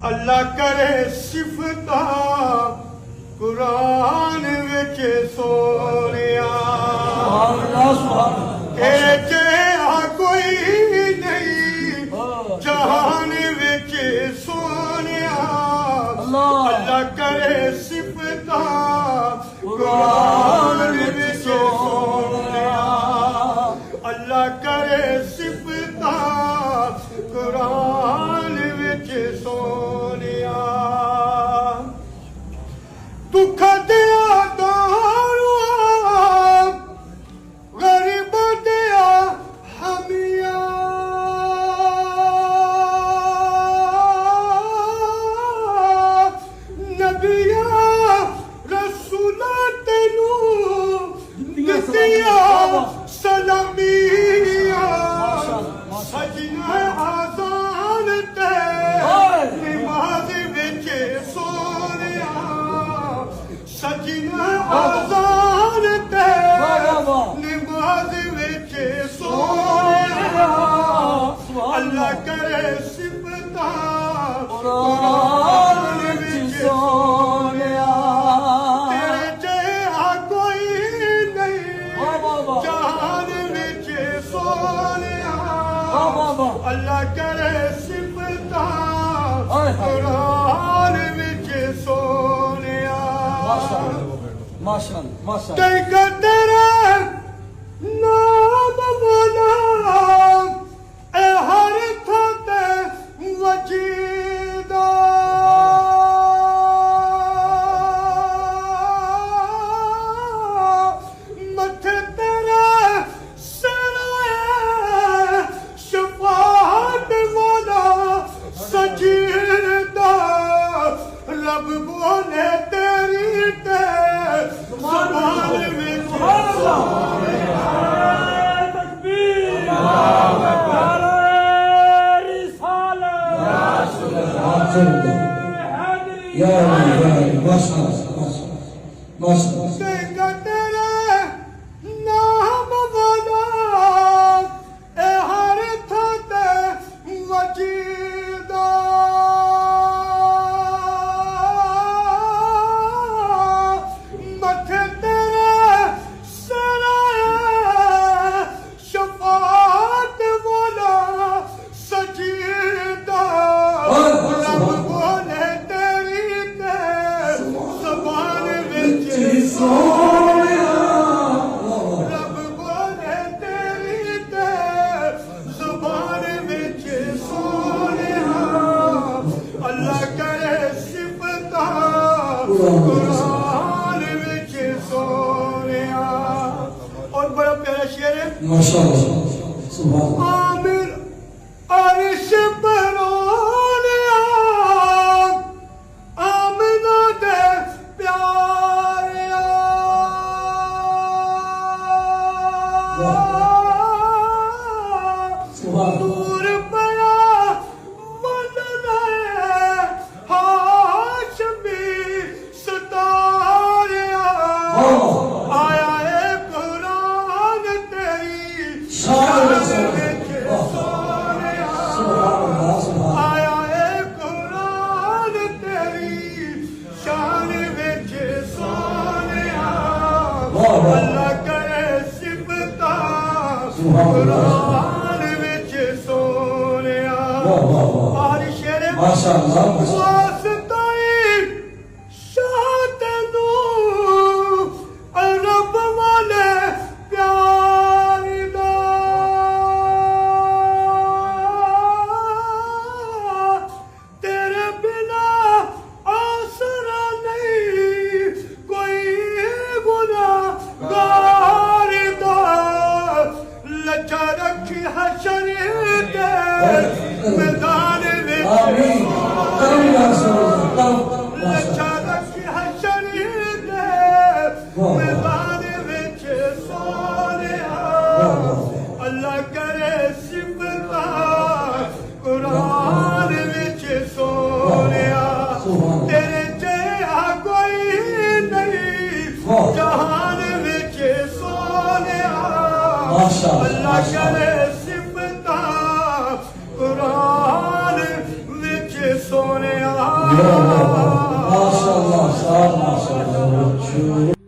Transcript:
अल्लाह करे सिफता कुरान विच सोनिया जिहा कोई नहीं जहान विच सोनिया। अल्लाह करे सिफता कुरान विच सोनिया। अल्लाह करे सिफता कुरान विच सोनिया। दुख दिया दारुआ गरीब दिया हमिया। नबिया रसूला तेनू दितिया सलामिया। सजना आजान ते नमाज विच सोनिया। सजना आजान ते नमाज विच सोनिया। अल्लाह करे सिफता कुरान विच सोनिया। तेरे जिहा कोई नहीं जहान विच सोनिया। अल्लाह करे सिफता कुरान विच सोनिया। माशाअल्लाह तेरा नाम वाला ए हर थां ते वजीदा। मथे तेरा सराय शफाअत वाला सजीदा। रब बोले तेरी ते ज़बान विच नाम वाला ए हर थां ते वजीदा। मथे तेरे सराय शफाअत वाला सजीदा। रब बोले तेरी ते ज़बान विच सोनिया। रब बोले तेरी ते ज़बान विच सोनिया। अल्लाह करे सिफता कुरान विच सोनिया। और बड़ा प्यारा शेर है माशाअल्लाह। आमिर अर्श परोनिया आमना दे प्यारिया। दूर पया वदना हाशमी सतारिया। आया है कुरान तेरी शान विच सोनिया। आया है कुरान तेरी शान विच सोनिया। अल्लाह करे सिफता कुरान विच सोनिया। और शेर माशाअल्लाह वास्ताई शाह तेनू रब वाले प्यार दा। तेरे बिना आसरा नहीं कोई गुनाहगार दा। लचा रखी हशर दे मैदान विच लचा रखी हशर दे मैदान विच सोनिया। अल्लाह करे सिफता कुरान विच सोनिया। तेरे जिहा कोई नहीं जहान विच सोनिया। अल्लाह करे सिफता कुरान विच Sonia. Maşallah, sağ ol, maşallah.